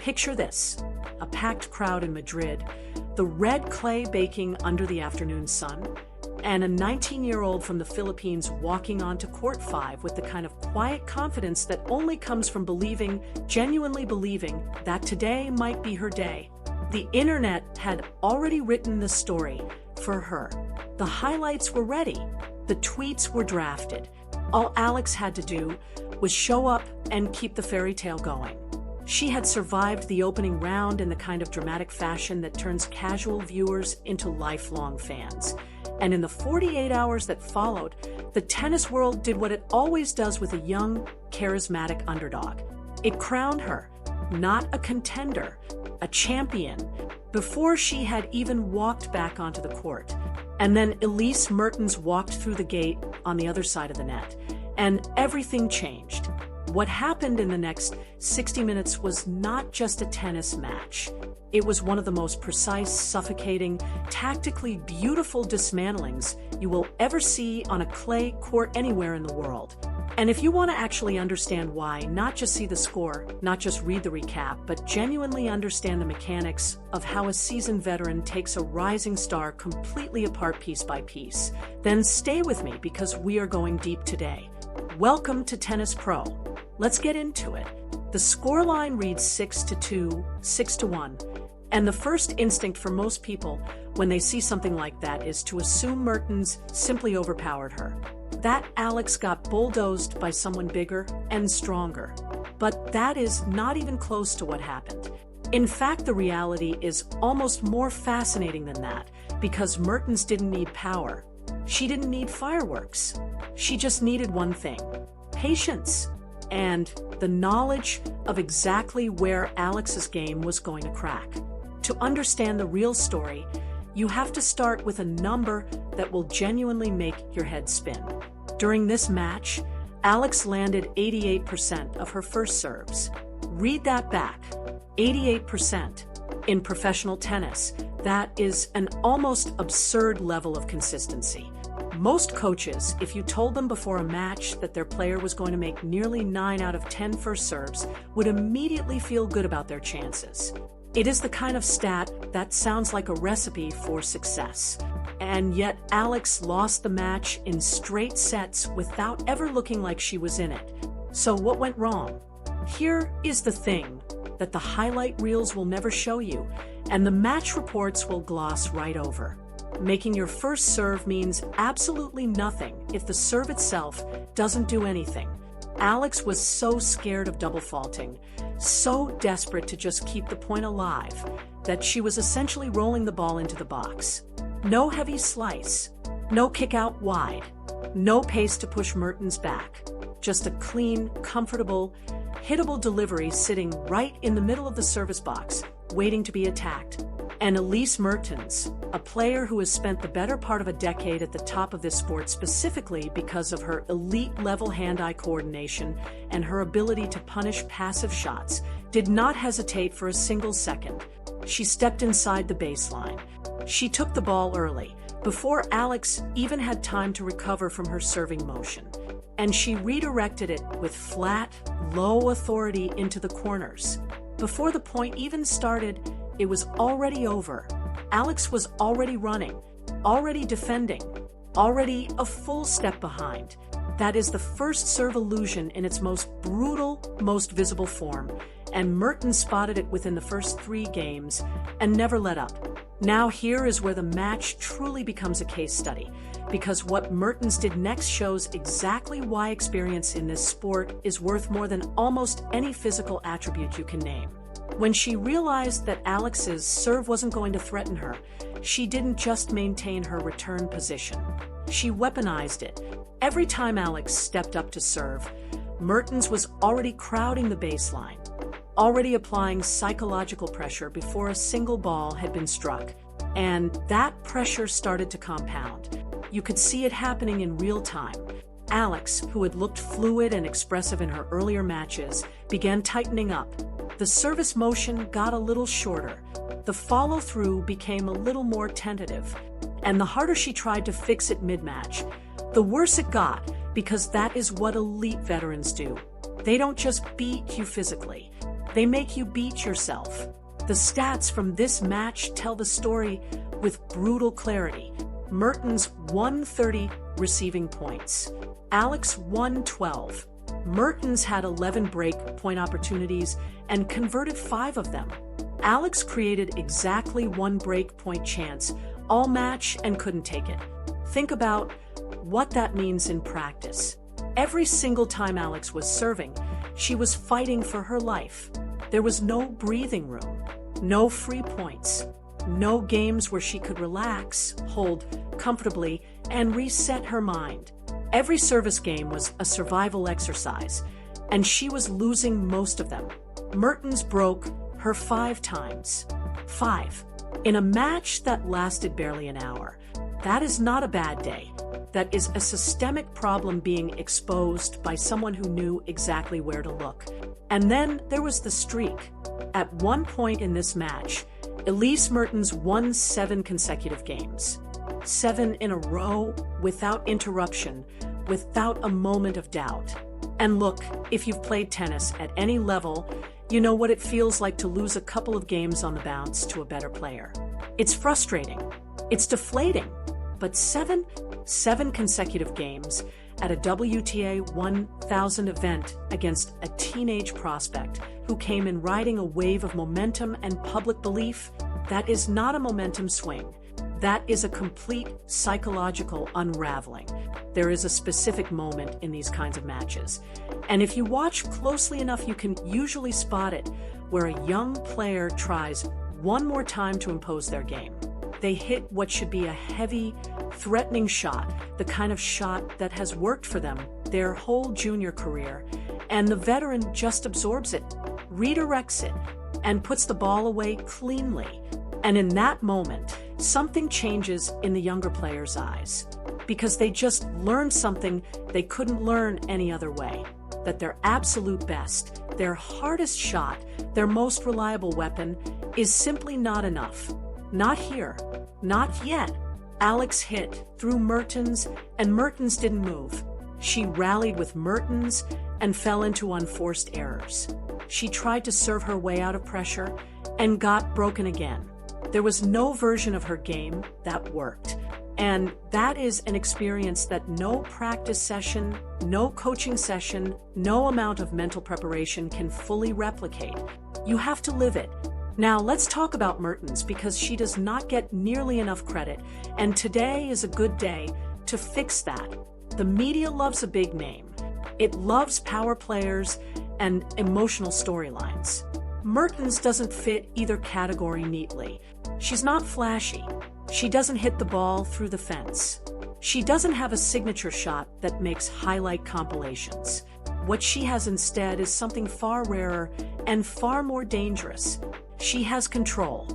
Picture this: a packed crowd in Madrid, the red clay baking under the afternoon sun, and a 19-year-old from the Philippines walking onto court 5 with the kind of quiet confidence that only comes from believing, genuinely believing, that today might be her day. The internet had already written the story for her. The highlights were ready. The tweets were drafted. All Alex had to do was show up and keep the fairy tale going. She had survived the opening round in the kind of dramatic fashion that turns casual viewers into lifelong fans. And in the 48 hours that followed, the tennis world did what it always does with a young, charismatic underdog. It crowned her, not a contender, a champion, before she had even walked back onto the court. And then Elise Mertens walked through the gate on the other side of the net, and everything changed. What happened in the next 60 minutes was not just a tennis match. It was one of the most precise, suffocating, tactically beautiful dismantlings you will ever see on a clay court anywhere in the world. And if you want to actually understand why, not just see the score, not just read the recap, but genuinely understand the mechanics of how a seasoned veteran takes a rising star completely apart piece by piece, then stay with me because we are going deep today. Welcome to Tennis Pro. Let's get into it. The scoreline reads 6-2, 6-1, and the first instinct for most people when they see something like that is to assume Mertens simply overpowered her. That Alex got bulldozed by someone bigger and stronger. But that is not even close to what happened. In fact, the reality is almost more fascinating than that, because Mertens didn't need power. She didn't need fireworks. She just needed one thing: patience, and the knowledge of exactly where Alex's game was going to crack. To understand the real story, you have to start with a number that will genuinely make your head spin. During this match, Alex landed 88% of her first serves. Read that back: 88%. In professional tennis, that is an almost absurd level of consistency. Most coaches, if you told them before a match that their player was going to make nearly 9 out of 10 first serves, would immediately feel good about their chances. It is the kind of stat that sounds like a recipe for success. And yet Alex lost the match in straight sets without ever looking like she was in it. So what went wrong? Here is the thing that the highlight reels will never show you, and the match reports will gloss right over. Making your first serve means absolutely nothing if the serve itself doesn't do anything. Alex was so scared of double faulting, so desperate to just keep the point alive, that she was essentially rolling the ball into the box. No heavy slice, no kick out wide, no pace to push Mertens back. Just a clean, comfortable, hittable delivery sitting right in the middle of the service box, waiting to be attacked. And Elise Mertens, a player who has spent the better part of a decade at the top of this sport specifically because of her elite-level hand-eye coordination and her ability to punish passive shots, did not hesitate for a single second. She stepped inside the baseline. She took the ball early, before Alex even had time to recover from her serving motion. And she redirected it with flat, low authority into the corners. Before the point even started, it was already over. Alex was already running, already defending, already a full step behind. That is the first serve illusion in its most brutal, most visible form, and Mertens spotted it within the first 3 games and never let up. Now here is where the match truly becomes a case study, because what Mertens did next shows exactly why experience in this sport is worth more than almost any physical attribute you can name. When she realized that Alex's serve wasn't going to threaten her, she didn't just maintain her return position. She weaponized it. Every time Alex stepped up to serve, Mertens was already crowding the baseline, already applying psychological pressure before a single ball had been struck. And that pressure started to compound. You could see it happening in real time. Alex, who had looked fluid and expressive in her earlier matches, began tightening up. The service motion got a little shorter. The follow-through became a little more tentative. And the harder she tried to fix it mid-match, the worse it got, because that is what elite veterans do. They don't just beat you physically. They make you beat yourself. The stats from this match tell the story with brutal clarity. Mertens 130 receiving points. Alex 112. Mertens had 11 break-point opportunities and converted 5 of them. Alex created exactly 1 break-point chance all match and couldn't take it. Think about what that means in practice. Every single time Alex was serving, she was fighting for her life. There was no breathing room, no free points, no games where she could relax, hold comfortably, and reset her mind. Every service game was a survival exercise, and she was losing most of them. Mertens broke her 5 times. 5. In a match that lasted barely an hour. That is not a bad day. That is a systemic problem being exposed by someone who knew exactly where to look. And then there was the streak. At one point in this match, Elise Mertens won 7 consecutive games. 7 in a row, without interruption, without a moment of doubt. And look, if you've played tennis at any level, you know what it feels like to lose a couple of games on the bounce to a better player. It's frustrating. It's deflating. But 7 consecutive games at a WTA 1000 event against a teenage prospect who came in riding a wave of momentum and public belief, that is not a momentum swing. That is a complete psychological unraveling. There is a specific moment in these kinds of matches. And if you watch closely enough, you can usually spot it, where a young player tries one more time to impose their game. They hit what should be a heavy, threatening shot, the kind of shot that has worked for them their whole junior career, and the veteran just absorbs it, redirects it, and puts the ball away cleanly. And in that moment, something changes in the younger player's eyes, because they just learned something they couldn't learn any other way, that their absolute best, their hardest shot, their most reliable weapon, is simply not enough. Not here. Not yet. Alex hit through Mertens, and Mertens didn't move. She rallied with Mertens and fell into unforced errors. She tried to serve her way out of pressure and got broken again. There was no version of her game that worked. And that is an experience that no practice session, no coaching session, no amount of mental preparation can fully replicate. You have to live it. Now let's talk about Mertens, because she does not get nearly enough credit, and today is a good day to fix that. The media loves a big name. It loves power players and emotional storylines. Mertens doesn't fit either category neatly. She's not flashy. She doesn't hit the ball through the fence. She doesn't have a signature shot that makes highlight compilations. What she has instead is something far rarer and far more dangerous. She has control.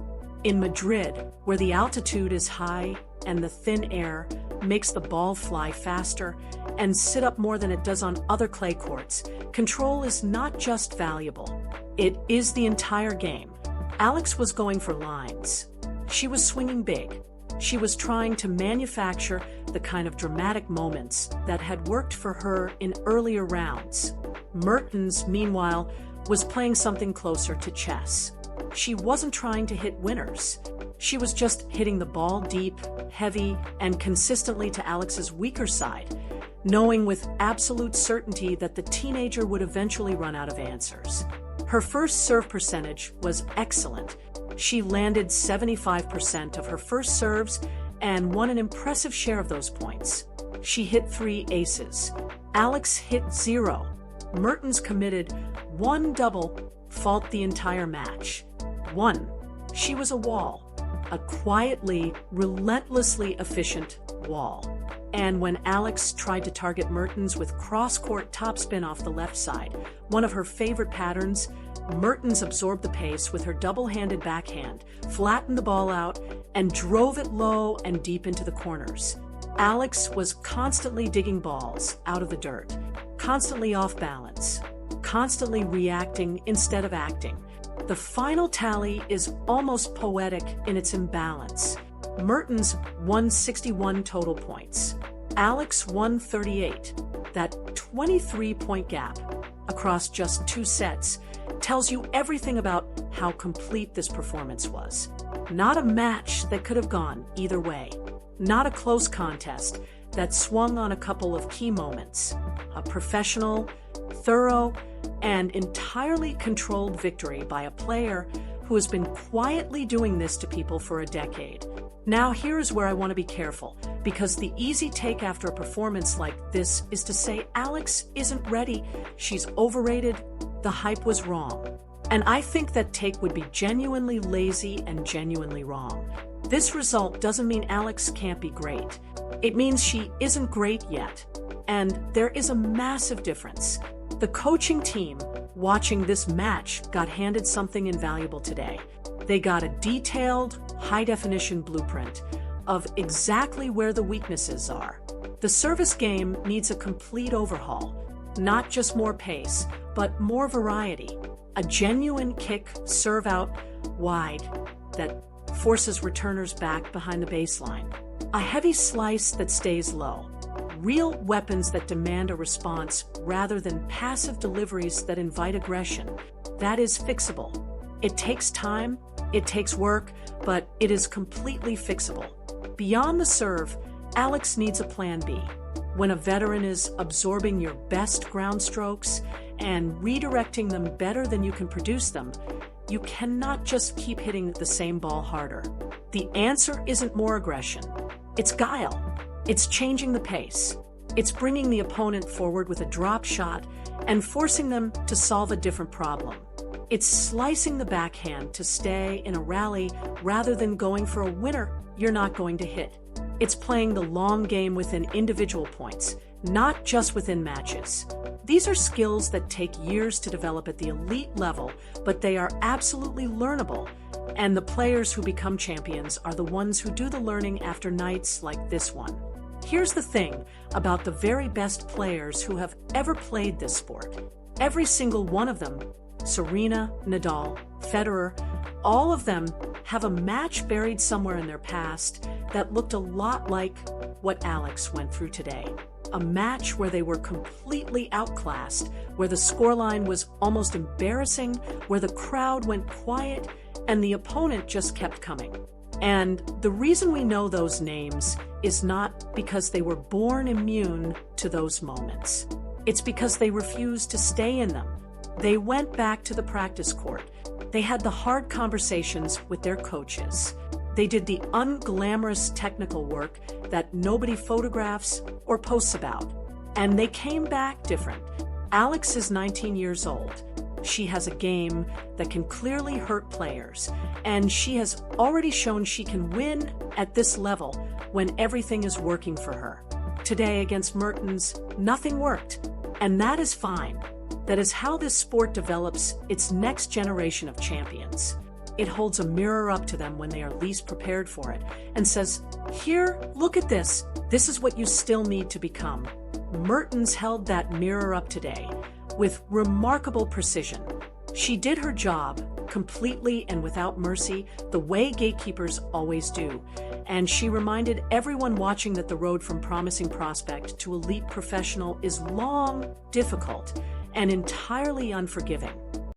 In Madrid, where the altitude is high and the thin air makes the ball fly faster and sit up more than it does on other clay courts, control is not just valuable. It is the entire game. Alex was going for lines. She was swinging big. She was trying to manufacture the kind of dramatic moments that had worked for her in earlier rounds. Mertens, meanwhile, was playing something closer to chess. She wasn't trying to hit winners. She was just hitting the ball deep, heavy, and consistently to Alex's weaker side, knowing with absolute certainty that the teenager would eventually run out of answers. Her first serve percentage was excellent. She landed 75% of her first serves and won an impressive share of those points. She hit 3 aces. Alex hit 0. Mertens committed 1 double fault the entire match. 1. She was a wall. A quietly, relentlessly efficient wall. And when Alex tried to target Mertens with cross-court topspin off the left side, one of her favorite patterns, Mertens absorbed the pace with her double-handed backhand, flattened the ball out, and drove it low and deep into the corners. Alex was constantly digging balls out of the dirt, constantly off balance, constantly reacting instead of acting. The final tally is almost poetic in its imbalance. Mertens won 61 total points. Alex won 38. That 23-point gap across just 2 sets tells you everything about how complete this performance was. Not a match that could have gone either way. Not a close contest that swung on a couple of key moments. A professional, thorough, and entirely controlled victory by a player who has been quietly doing this to people for a decade. Now, here is where I want to be careful, because the easy take after a performance like this is to say Alex isn't ready, she's overrated, the hype was wrong. And I think that take would be genuinely lazy and genuinely wrong. This result doesn't mean Alex can't be great. It means she isn't great yet. And there is a massive difference. The coaching team watching this match got handed something invaluable today. They got a detailed, high-definition blueprint of exactly where the weaknesses are. The service game needs a complete overhaul, not just more pace, but more variety. A genuine kick serve out wide that forces returners back behind the baseline. A heavy slice that stays low. Real weapons that demand a response rather than passive deliveries that invite aggression. That is fixable. It takes time, it takes work, but it is completely fixable. Beyond the serve, Alex needs a plan B. When a veteran is absorbing your best ground strokes and redirecting them better than you can produce them, you cannot just keep hitting the same ball harder. The answer isn't more aggression. It's guile. It's changing the pace. It's bringing the opponent forward with a drop shot and forcing them to solve a different problem. It's slicing the backhand to stay in a rally rather than going for a winner you're not going to hit. It's playing the long game within individual points, not just within matches. These are skills that take years to develop at the elite level, but they are absolutely learnable. And the players who become champions are the ones who do the learning after nights like this one. Here's the thing about the very best players who have ever played this sport. Every single one of them, Serena, Nadal, Federer, all of them have a match buried somewhere in their past that looked a lot like what Alex went through today. A match where they were completely outclassed, where the scoreline was almost embarrassing, where the crowd went quiet, and the opponent just kept coming. And the reason we know those names is not because they were born immune to those moments. It's because they refused to stay in them. They went back to the practice court. They had the hard conversations with their coaches. They did the unglamorous technical work that nobody photographs or posts about. And they came back different. Alex is 19 years old. She has a game that can clearly hurt players, and she has already shown she can win at this level when everything is working for her. Today against Mertens, nothing worked, and that is fine. That is how this sport develops its next generation of champions. It holds a mirror up to them when they are least prepared for it and says, "Here, look at this. This is what you still need to become." Mertens held that mirror up today with remarkable precision. She did her job completely and without mercy, the way gatekeepers always do. And she reminded everyone watching that the road from promising prospect to elite professional is long, difficult, and entirely unforgiving.